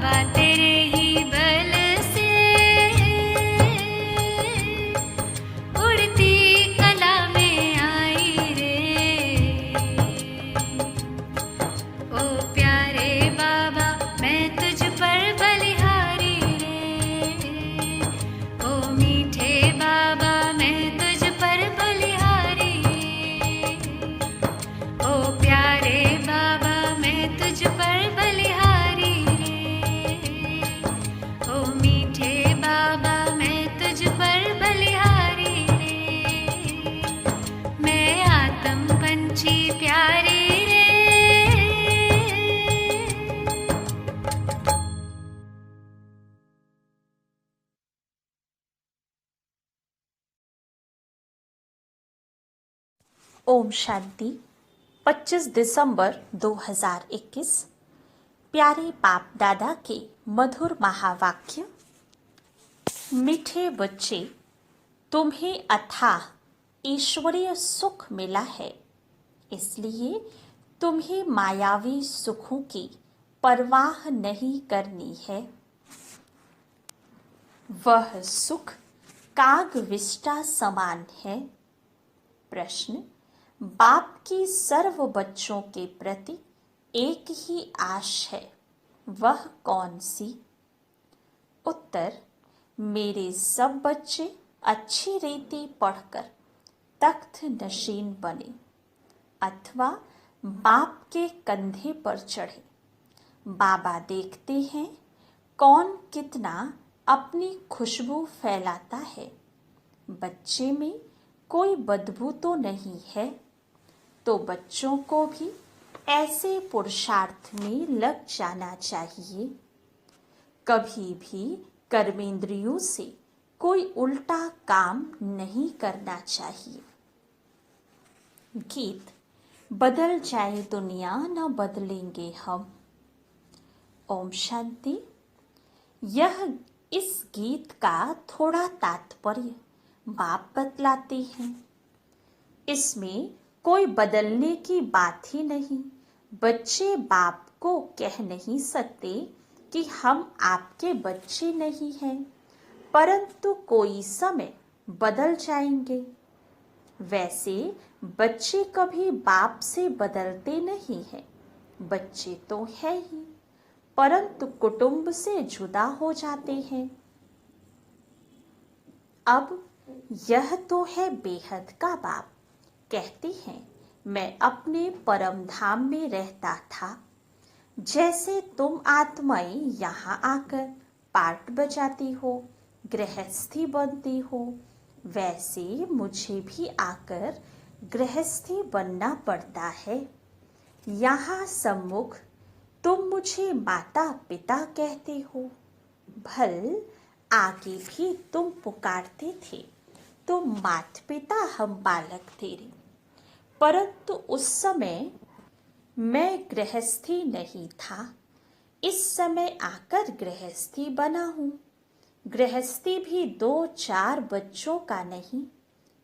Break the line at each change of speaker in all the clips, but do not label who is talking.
बाबा तेरे ही बल से उड़ती कला में आई रे। ओ प्यारे बाबा मैं तुझ पर बलिहारी रे। ओ मीठे बाबा मैं तुझ पर बलिहारी। ओ प्यारे बाबा मैं तुझ पर बलिहारी रे। ओ मीठे बाबा मैं तुझ पर बलिहारी रे। मैं आत्म पंछी प्यारी रे।
ओम शांति। 25 दिसंबर 2021। प्यारे बाप दादा के मधुर महावाक्य। मीठे बच्चे, तुम्हें अथाह ईश्वरीय सुख मिला है, इसलिए तुम्हें मायावी सुखों की परवाह नहीं करनी है। वह सुख कागविष्टा समान है। प्रश्न: बाप की सर्व बच्चों के प्रति एक ही आश है, वह कौन सी? उत्तर: मेरे सब बच्चे अच्छी रीति पढ़कर तख्त नशीन बने अथवा बाप के कंधे पर चढ़े। बाबा देखते हैं कौन कितना अपनी खुशबू फैलाता है। बच्चे में कोई बदबू तो नहीं है, तो बच्चों को भी ऐसे पुरुषार्थ में लग जाना चाहिए। कभी भी कर्मेंद्रियों से कोई उल्टा काम नहीं करना चाहिए। गीत: बदल जाए दुनिया न बदलेंगे हम। ओम शांति। यह इस गीत का थोड़ा तात्पर्य बाप बतलाते हैं। इसमें कोई बदलने की बात ही नहीं। बच्चे बाप को कह नहीं सकते कि हम आपके बच्चे नहीं हैं, परंतु कोई समय बदल जाएंगे। वैसे बच्चे कभी बाप से बदलते नहीं हैं। बच्चे तो है ही, परंतु कुटुंब से जुदा हो जाते हैं। अब यह तो है बेहद का बाप। कहते हैं मैं अपने परम धाम में रहता था। जैसे तुम आत्माएं यहाँ आकर पार्ट बजाती हो, गृहस्थी बनती हो, वैसे मुझे भी आकर गृहस्थी बनना पड़ता है। यहाँ सम्मुख तुम मुझे माता पिता कहते हो। भल आगे भी तुम पुकारते थे तो मात पिता हम बालक तेरे, परंतु उस समय मैं गृहस्थी नहीं था। इस समय आकर गृहस्थी बना हूँ। गृहस्थी भी 2-4 बच्चों का नहीं,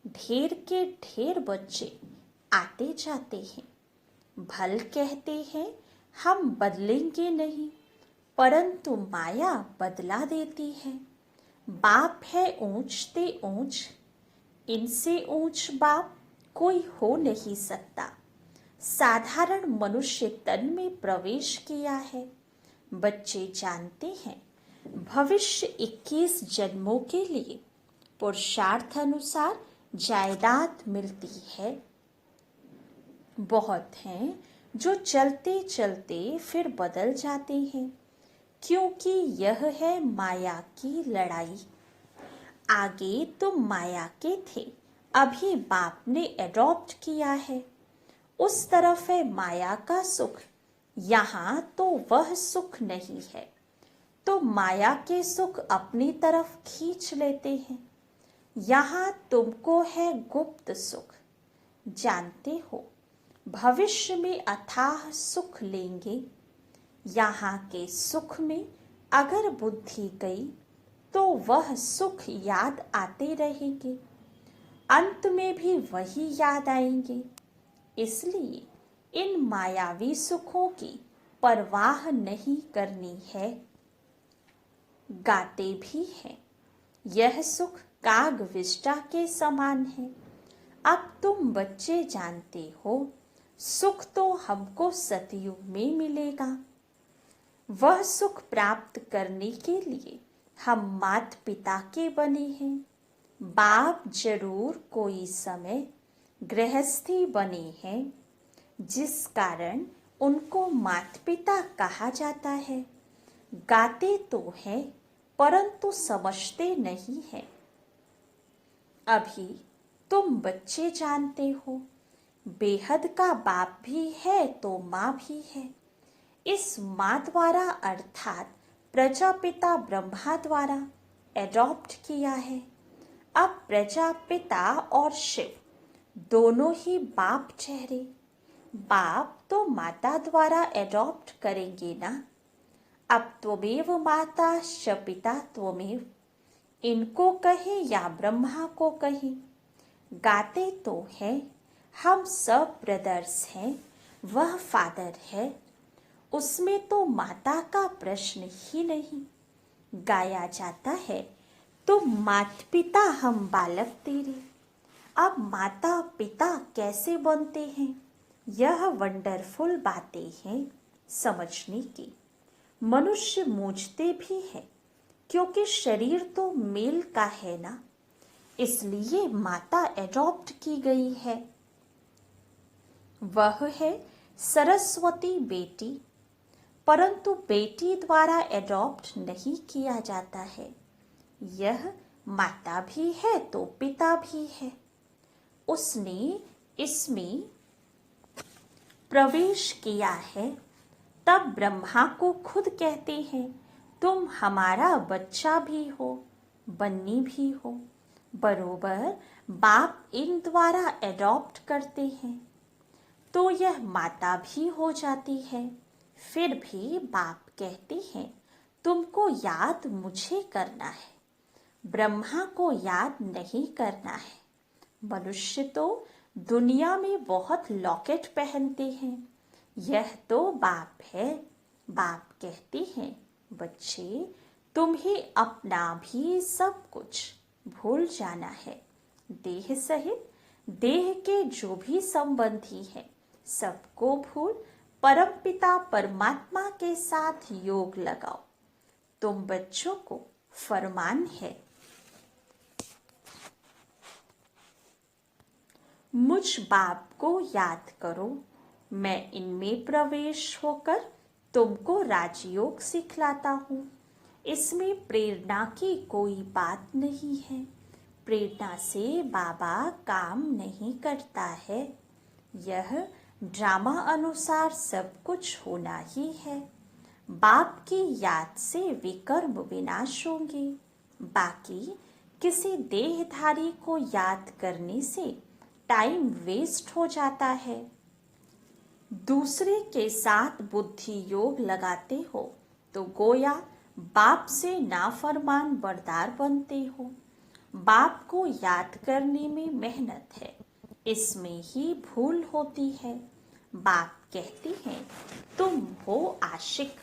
ढेर के ढेर बच्चे आते जाते हैं। भल कहते हैं हम बदलेंगे नहीं, परंतु माया बदला देती है। बाप है ऊंच ते ऊंच, इनसे ऊंच बाप कोई हो नहीं सकता। साधारण मनुष्य तन में प्रवेश किया है। बच्चे जानते हैं भविष्य 21 जन्मों के लिए पुरुषार्थ अनुसार जायदाद मिलती है। बहुत हैं जो चलते चलते फिर बदल जाते हैं, क्योंकि यह है माया की लड़ाई। आगे तुम माया के थे, अभी बाप ने एडॉप्ट किया है। उस तरफ है माया का सुख, यहाँ तो वह सुख नहीं है, तो माया के सुख अपनी तरफ खींच लेते हैं। यहाँ तुमको है गुप्त सुख। जानते हो भविष्य में अथाह सुख लेंगे। यहाँ के सुख में अगर बुद्धि गई तो वह सुख याद आते रहेंगे, अंत में भी वही याद आएंगे। इसलिए इन मायावी सुखों की परवाह नहीं करनी है। गाते भी हैं। यह सुख काग विष्टा के समान है। अब तुम बच्चे जानते हो, सुख तो हमको सतयुग में मिलेगा। वह सुख प्राप्त करने के लिए हम माता पिता के बने हैं। बाप जरूर कोई समय गृहस्थी बने हैं, जिस कारण उनको माता पिता कहा जाता है। गाते तो हैं परंतु समझते नहीं हैं। अभी तुम बच्चे जानते हो, बेहद का बाप भी है तो माँ भी है। इस माँ द्वारा अर्थात प्रजापिता ब्रह्मा द्वारा एडॉप्ट किया है। अब प्रजापिता और शिव दोनों ही बाप ठहरे। बाप तो माता द्वारा एडॉप्ट करेंगे ना। अब त्वमेव माता च पिता त्वमेव, इनको कहें या ब्रह्मा को कहें, गाते तो हैं हम सब ब्रदर्स हैं, वह फादर है, उसमें तो माता का प्रश्न ही नहीं। गाया जाता है तुम माता पिता हम बालक तेरे। अब माता पिता कैसे बनते हैं, यह वंडरफुल बातें हैं समझने की। मनुष्य मूझते भी हैं, क्योंकि शरीर तो मेल का है ना, इसलिए माता एडॉप्ट की गई है। वह है सरस्वती बेटी, परंतु बेटी द्वारा एडॉप्ट नहीं किया जाता है। यह माता भी है तो पिता भी है। उसने इसमें प्रवेश किया है। तब ब्रह्मा को खुद कहते हैं तुम हमारा बच्चा भी हो, बन्नी भी हो। बरोबर बाप इन द्वारा एडॉप्ट करते हैं, तो यह माता भी हो जाती है। फिर भी बाप कहते हैं तुमको याद मुझे करना है, ब्रह्मा को याद नहीं करना है। मनुष्य तो दुनिया में बहुत लॉकेट पहनते हैं, यह तो बाप है। बाप कहते हैं बच्चे तुम्हें अपना भी सब कुछ भूल जाना है। देह सहित देह के जो भी संबंधी हैं सबको भूल परमपिता परमात्मा के साथ योग लगाओ। तुम बच्चों को फरमान है, मुझ बाप को याद करो, मैं इनमें प्रवेश होकर तुमको राजयोग सिखलाता हूँ। इसमें प्रेरणा की कोई बात नहीं है। प्रेरणा से बाबा काम नहीं करता है। यह ड्रामा अनुसार सब कुछ होना ही है। बाप की याद से विकर्म विनाश होंगे। बाकी किसी देहधारी को याद करने से टाइम वेस्ट हो जाता है। दूसरे के साथ बुद्धि योग लगाते हो तो गोया बाप से नाफरमान बरदार बनते हो। बाप को याद करने में मेहनत है, इसमें ही भूल होती है। बाप कहते हैं तुम हो आशिक,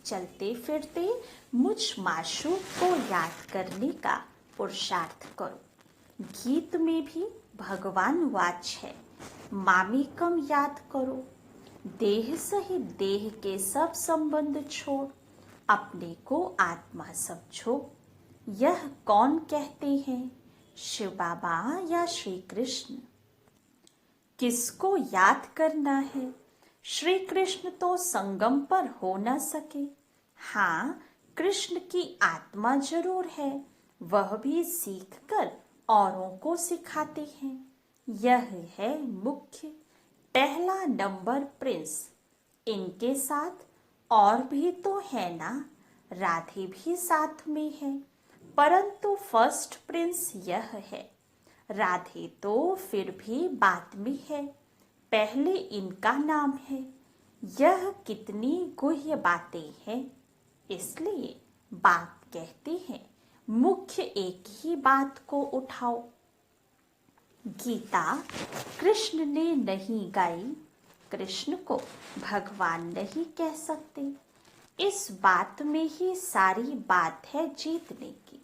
चलते फिरते मुझ माशूक को याद करने का पुरुषार्थ करो। गीत में भी भगवान वाच है, मामिकम याद करो। देह सहित देह के सब संबंध छोड़ अपने को आत्मा समझो। यह कौन कहते हैं, शिव बाबा या श्री कृष्ण? किसको याद करना है? श्री कृष्ण तो संगम पर हो न सके। हाँ, कृष्ण की आत्मा जरूर है, वह भी सीख कर औरों को सिखाते हैं। यह है मुख्य पहला नंबर प्रिंस। इनके साथ और भी तो है ना, राधे भी साथ में है, परंतु फर्स्ट प्रिंस यह है। राधे तो फिर भी बाद में है, पहले इनका नाम है। यह कितनी गुह्य बातें हैं, इसलिए बाप कहते हैं मुख्य एक ही बात को उठाओ। गीता कृष्ण ने नहीं गाई, कृष्ण को भगवान नहीं कह सकते। इस बात में ही सारी बात है जीतने की।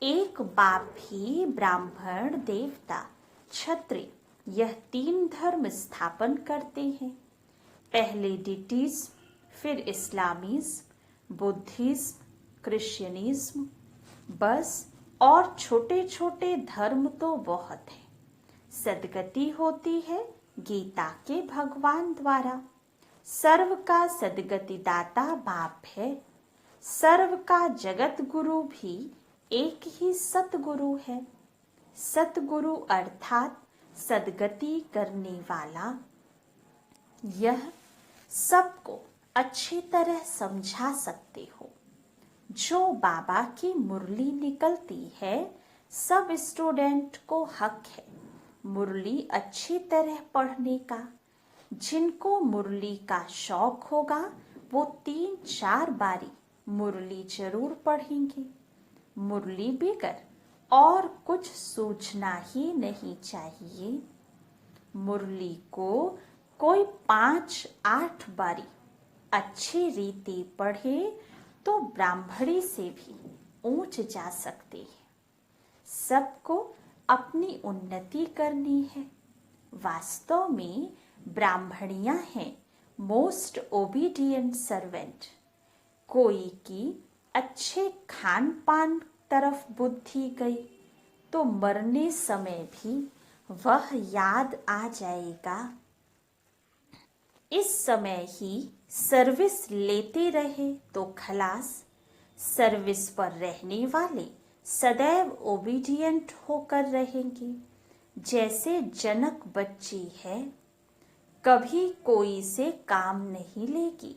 एक बाप ही ब्राह्मण, देवता, क्षत्रिय यह 3 धर्म स्थापन करते हैं। पहले डिटीज, फिर इस्लामिज्म, बुद्धिज्म, क्रिश्चियनिज्म, बस। और छोटे छोटे धर्म तो बहुत हैं। सदगति होती है गीता के भगवान द्वारा। सर्व का सदगति दाता बाप है। सर्व का जगत गुरु भी एक ही सतगुरु है। सतगुरु अर्थात सदगति करने वाला। यह सबको अच्छी तरह समझा सकते हो। जो बाबा की मुरली निकलती है, सब स्टूडेंट को हक है मुरली अच्छी तरह पढ़ने का। जिनको मुरली का शौक होगा वो 3-4 बारी मुरली जरूर पढ़ेंगे। मुरली बगैर और कुछ सूझना ही नहीं चाहिए। मुरली को कोई 5-8 बारी अच्छी रीति पढ़े तो ब्राह्मणी से भी ऊंच जा सकते हैं। सबको अपनी उन्नति करनी है। वास्तव में ब्राह्मणियां हैं मोस्ट ओबीडियंट सर्वेंट। कोई की अच्छे खान पान तरफ बुद्धि गई तो मरने समय भी वह याद आ जाएगा। इस समय ही सर्विस लेते रहे तो खलास। सर्विस पर रहने वाले सदैव ओबीडियंट होकर रहेंगे। जैसे जनक बच्ची है, कभी कोई से काम नहीं लेगी।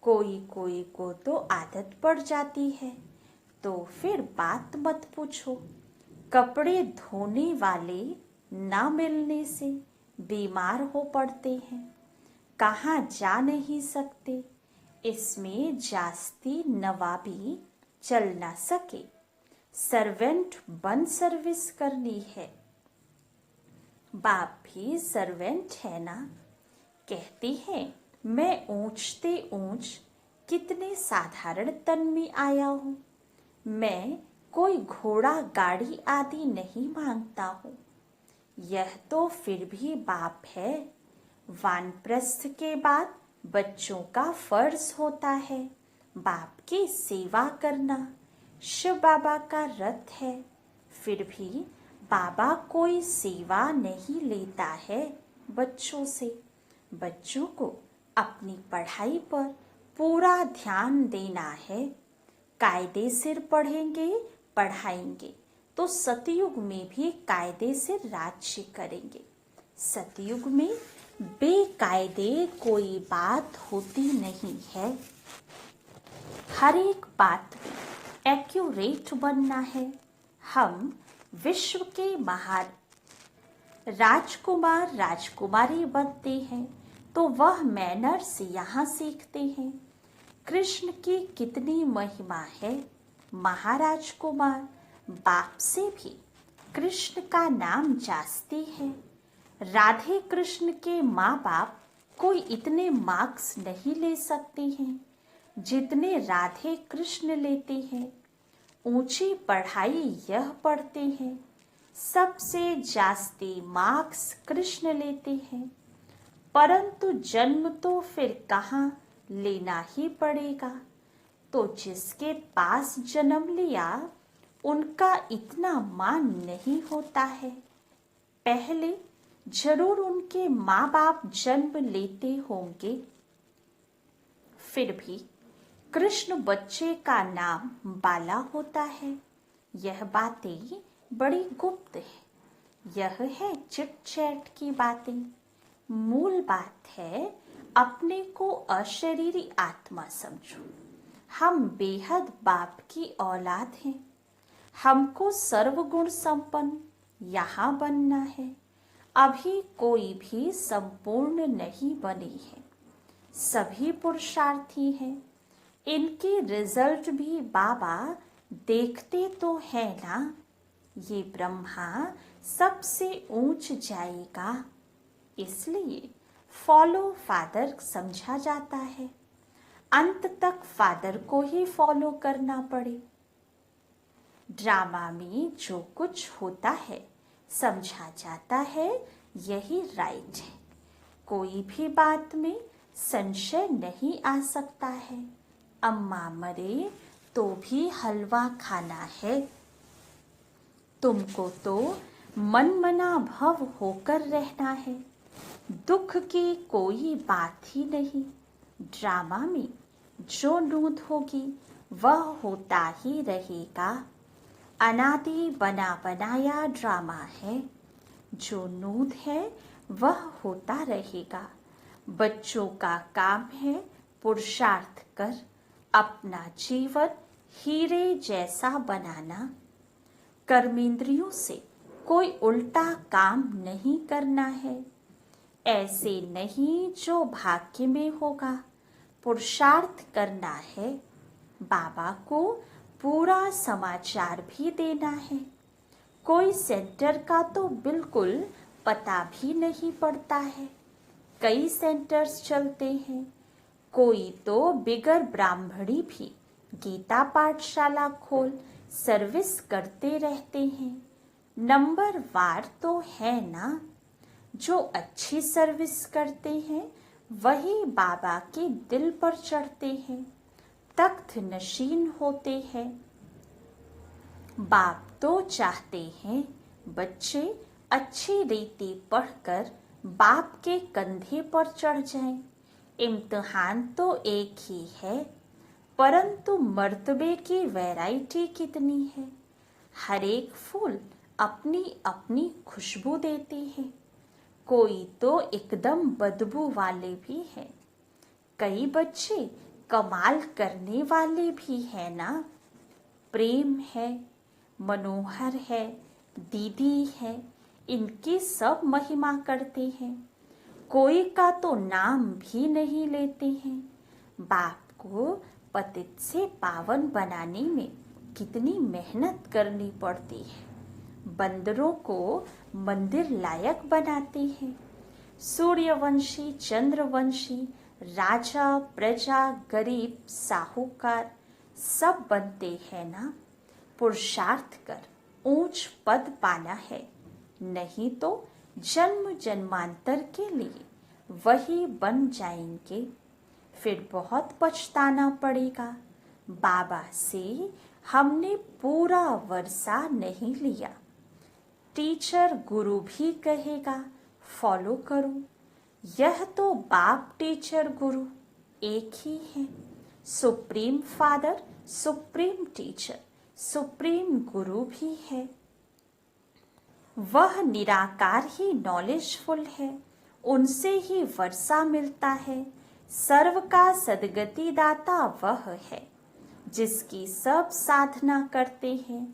कोई कोई को तो आदत पड़ जाती है, तो फिर बात मत पूछो। कपड़े धोने वाले ना मिलने से बीमार हो पड़ते हैं, कहाँ जा नहीं सकते। इसमें जास्ती नवाबी चल ना सके। सर्वेंट बन सर्विस करनी है। बाप भी सर्वेंट है ना। कहते हैं मैं ऊंचते ऊंच कितने साधारण तन में आया हूँ। मैं कोई घोड़ा गाड़ी आदि नहीं मांगता हूँ। यह तो फिर भी बाप है। वानप्रस्थ के बाद बच्चों का फर्ज होता है बाप की सेवा करना। शिव बाबा का रथ है, फिर भी बाबा कोई सेवा नहीं लेता है बच्चों से। बच्चों को अपनी पढ़ाई पर पूरा ध्यान देना है। कायदे से पढ़ेंगे पढ़ाएंगे तो सतयुग में भी कायदे से राज्य करेंगे। सतयुग में बेकायदे कोई बात होती नहीं है। हर एक बात में एक्यूरेट बनना है। हम विश्व के महान राजकुमार राजकुमारी बनते हैं तो वह मैनर्स यहाँ सीखते हैं। कृष्ण की कितनी महिमा है। महाराज कुमार बाप से भी कृष्ण का नाम जास्ती है। राधे कृष्ण के माँ बाप कोई इतने मार्क्स नहीं ले सकते हैं जितने राधे कृष्ण लेते हैं। ऊंची पढ़ाई यह पढ़ते हैं, सबसे जास्ती मार्क्स कृष्ण लेते हैं। परंतु जन्म तो फिर कहाँ लेना ही पड़ेगा। तो जिसके पास जन्म लिया उनका इतना मान नहीं होता है। पहले जरूर उनके माँ बाप जन्म लेते होंगे। फिर भी कृष्ण बच्चे का नाम बाला होता है। यह बातें बड़ी गुप्त है। यह है चिट चैट की बातें। मूल बात है अपने को अशरीरी आत्मा समझो। हम बेहद बाप की औलाद हैं। हमको सर्वगुण संपन्न यहाँ बनना है। अभी कोई भी संपूर्ण नहीं बने हैं। सभी पुरुषार्थी हैं। इनके रिजल्ट भी बाबा देखते तो है ना। ये ब्रह्मा सबसे ऊंच जाएगा, इसलिए फॉलो फादर समझा जाता है। अंत तक फादर को ही फॉलो करना पड़े। ड्रामा में जो कुछ होता है समझा जाता है यही राइट है। कोई भी बात में संशय नहीं आ सकता है। अम्मा मरे तो भी हलवा खाना है। तुमको तो मनमना भव होकर रहना है। दुख की कोई बात ही नहीं। ड्रामा में जो नूत होगी वह होता ही रहेगा। अनादि बना बनाया ड्रामा है। जो नूत है वह होता रहेगा। बच्चों का काम है पुरुषार्थ कर अपना जीवन हीरे जैसा बनाना। कर्मेंद्रियों से कोई उल्टा काम नहीं करना है। ऐसे नहीं जो भाग्य में होगा। पुरुषार्थ करना है। बाबा को पूरा समाचार भी देना है। कोई सेंटर का तो बिल्कुल पता भी नहीं पड़ता है। कई सेंटर्स चलते हैं। कोई तो बिगर ब्राह्मणी भी गीता पाठशाला खोल सर्विस करते रहते हैं। नंबर वार तो है ना। जो अच्छी सर्विस करते हैं वही बाबा के दिल पर चढ़ते हैं, तख्त नशीन होते हैं। बाप तो चाहते हैं बच्चे अच्छी रीति पढ़कर बाप के कंधे पर चढ़ जाएं। इम्तिहान तो एक ही है, परंतु मर्तबे की वैरायटी कितनी है। हर एक फूल अपनी अपनी खुशबू देती है। कोई तो एकदम बदबू वाले भी हैं। कई बच्चे कमाल करने वाले भी हैं ना। प्रेम है, मनोहर है, दीदी है, इनकी सब महिमा करते हैं। कोई का तो नाम भी नहीं लेते हैं। बाप को पतित से पावन बनाने में कितनी मेहनत करनी पड़ती है। बंदरों को मंदिर लायक बनाते हैं। सूर्यवंशी, चंद्रवंशी, राजा, प्रजा, गरीब, साहूकार सब बनते हैं ना। पुरुषार्थ कर ऊंच पद पाना है, नहीं तो जन्म जन्मांतर के लिए वही बन जाएंगे। फिर बहुत पछताना पड़ेगा। बाबा से हमने पूरा वर्षा नहीं लिया। टीचर गुरु भी कहेगा फॉलो करो। यह तो बाप टीचर गुरु एक ही है। Supreme father, supreme teacher, supreme गुरु भी है। वह निराकार ही नॉलेजफुल है। उनसे ही वर्षा मिलता है। सर्व का सदगति दाता वह है जिसकी सब साधना करते हैं।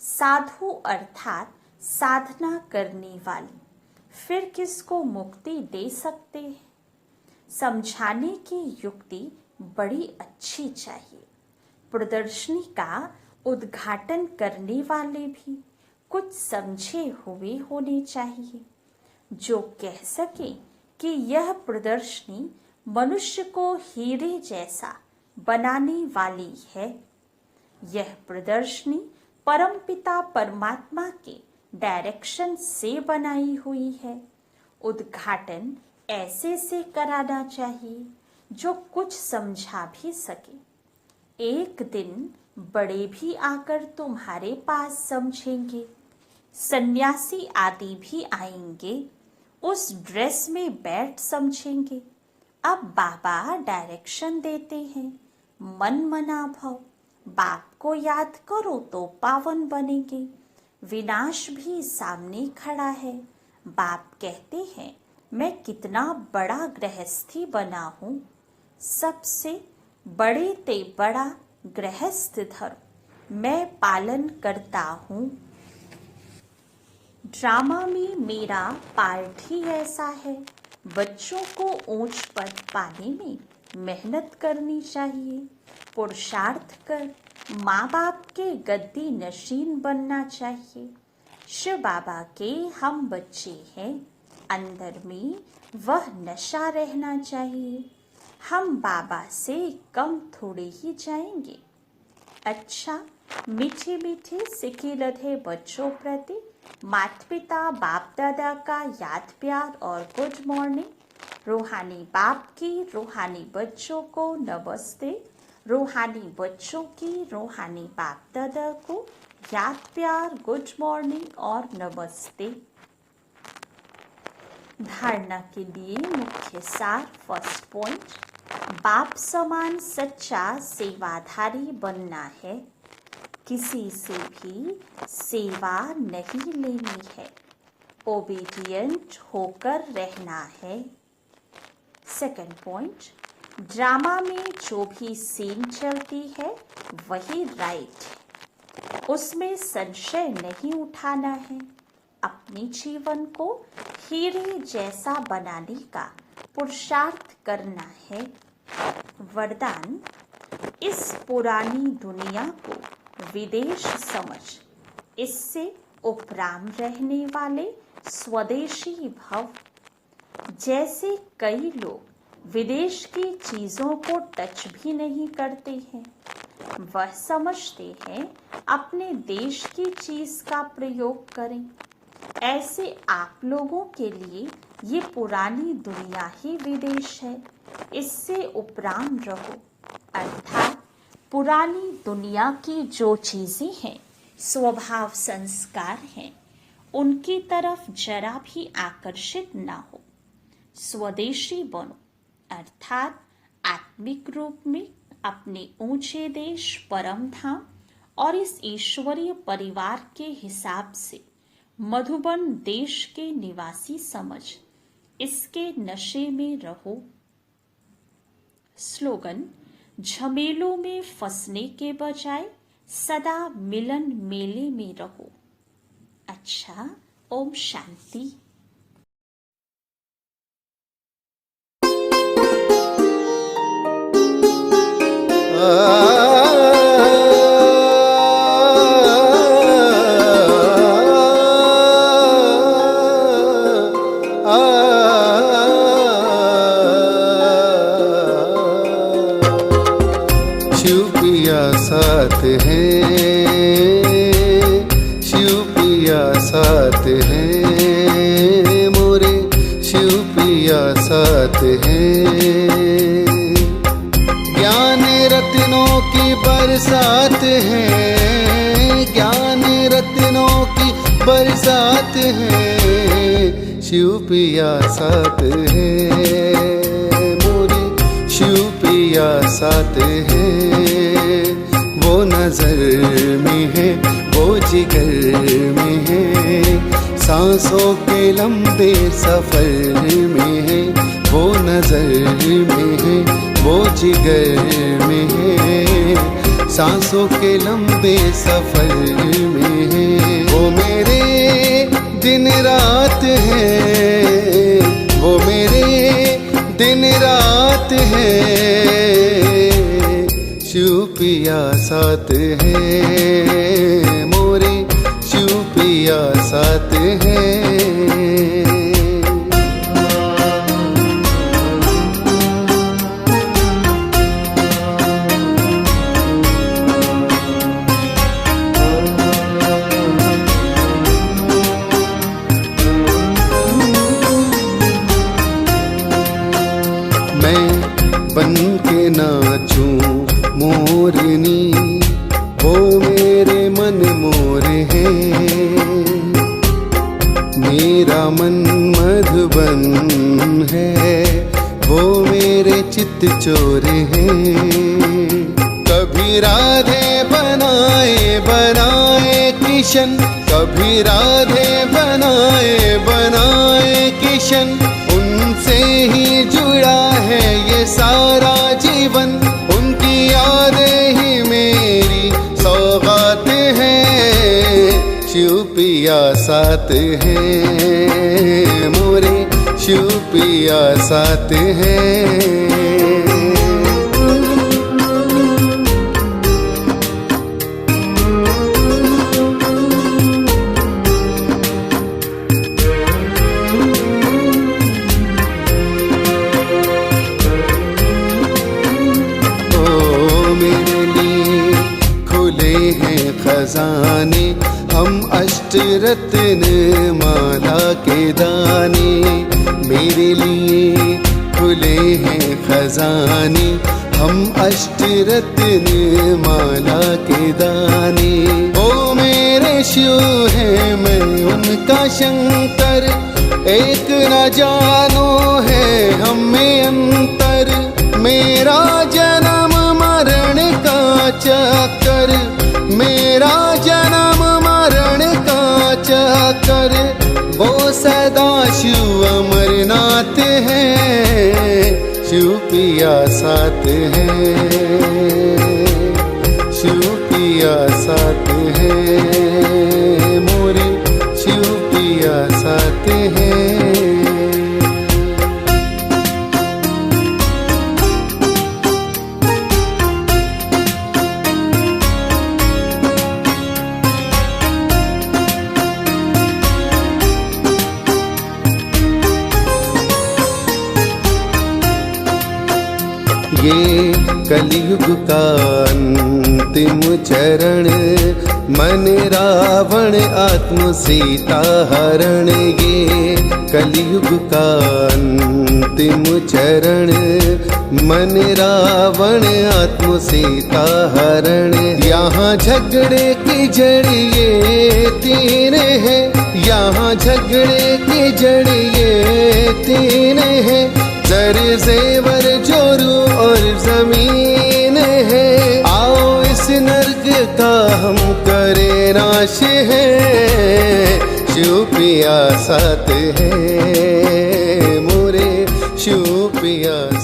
साधु अर्थात साधना करने वाले फिर किसको मुक्ति दे सकते हैं। समझाने की युक्ति बड़ी अच्छी चाहिए। प्रदर्शनी का उद्घाटन करने वाले भी कुछ समझे हुए होने चाहिए, जो कह सके कि यह प्रदर्शनी मनुष्य को हीरे जैसा बनाने वाली है। यह प्रदर्शनी परमपिता परमात्मा के डायरेक्शन से बनाई हुई है। उद्घाटन ऐसे से कराना चाहिए जो कुछ समझा भी सके। एक दिन बड़े भी आकर तुम्हारे पास समझेंगे। सन्यासी आदि भी आएंगे, उस ड्रेस में बैठ समझेंगे। अब बाबा डायरेक्शन देते हैं, मन मना भव। बाप को याद करो तो पावन बनेंगे। विनाश भी सामने खड़ा है। बाप कहते हैं मैं कितना बड़ा गृहस्थी बना हूँ। सबसे बड़े ते बड़ा गृहस्थ धर्म मैं पालन करता हूँ। ड्रामा में मेरा पार्ट ही ऐसा है। बच्चों को ऊंच पद पाने में मेहनत करनी चाहिए। पुरुषार्थ कर माँ बाप के गद्दी नशीन बनना चाहिए। शिव बाबा के हम बच्चे हैं। अंदर में वह नशा रहना चाहिए। हम बाबा से कम थोड़े ही जाएंगे। अच्छा, मीठे मीठे सिके लधे बच्चों प्रति माता पिता बाप दादा का याद प्यार और गुड मॉर्निंग। रूहानी बाप की रूहानी बच्चों को नमस्ते। रूहानी बच्चों की रूहानी बाप दादा को याद प्यार गुड मॉर्निंग और नमस्ते। धारणा के लिए मुख्य सार। फर्स्ट पॉइंट, बाप समान सच्चा सेवाधारी बनना है। किसी से भी सेवा नहीं लेनी है, ओबीडियंट होकर रहना है। सेकंड पॉइंट, ड्रामा में जो भी सीन चलती है वही राइट है, उसमें संशय नहीं उठाना है। अपने जीवन को हीरे जैसा बनाने का पुरुषार्थ करना है। वरदान, इस पुरानी दुनिया को विदेश समझ, इससे उपराम रहने वाले स्वदेशी भव। जैसे कई लोग विदेश की चीज़ों को टच भी नहीं करते हैं, वह समझते हैं अपने देश की चीज़ का प्रयोग करें। ऐसे आप लोगों के लिए ये पुरानी दुनिया ही विदेश है, इससे उपराम रहो। अर्थात पुरानी दुनिया की जो चीज़ें हैं, स्वभाव संस्कार हैं, उनकी तरफ जरा भी आकर्षित ना हो। स्वदेशी बनो, अर्थात आत्मिक रूप में अपने ऊंचे देश परम धाम और इस ईश्वरीय परिवार के हिसाब से मधुबन देश के निवासी समझ इसके नशे में रहो। स्लोगन, झमेलों में फंसने के बजाय सदा मिलन मेले में रहो। अच्छा, ओम शांति।
शिव पिया साथ है, शिव पिया साथ है, मोरे शिव पिया साथ है। ज्ञान रत्नों की बरसात है, ज्ञान रत्नों की बरसात है, शिव पिया साथ है, मोरे शिव पिया साथ है। वो नजर में है, वो जिगर में है, सांसों के लंबे सफर में है। वो नजर में है, वो जिगर में है, सांसों के लंबे सफर में है। वो मेरे दिन रात है, वो मेरे दिन रात है, शिव पिया साथ है, मोरे शिव पिया साथ है। मैं बन के नाचूं मोरनी, वो मेरे मन मोर है। मेरा मन मधुबन है, वो मेरे चित्त चोर हैं। कभी राधे बनाए बनाए किशन, कभी राधे बनाए बनाए किशन, उनसे ही जुड़ा है ये सारा जीवन। उनकी यादें ही मेरी सौगात है, शिव पिया साथ है, मोरे शिव पिया साथ है। हैं खजाने, हम अष्ट रत्न माला के दाने। मेरे लिए खुले हैं खजाने, हम अष्ट रत्न माला के दाने। ओ मेरे शिव है मैं उनका शंकर, एक न जानो है हम में अंतर। मेरा जन्म मरण का चक्कर, मेरा जन्म मरण का चक्कर। वो सदा शिव अमरनाथ है, शिव पिया साथ है, शिव पिया साथ है, मोरे शिव पिया साथ है। ये कलयुग का अंतिम चरण, मन रावण आत्म सीता हरण। ये कलयुग का अंतिम चरण, मन रावण आत्म सीता हरण। यहाँ झगड़े की जड़ ये तीन है, यहाँ झगड़े की जड़ ये तीन है। जर जेवर जोरू और जमीन है, आओ इस नर्क का हम करें नाश है। शिव पिया साथ है, मोरे शिव पिया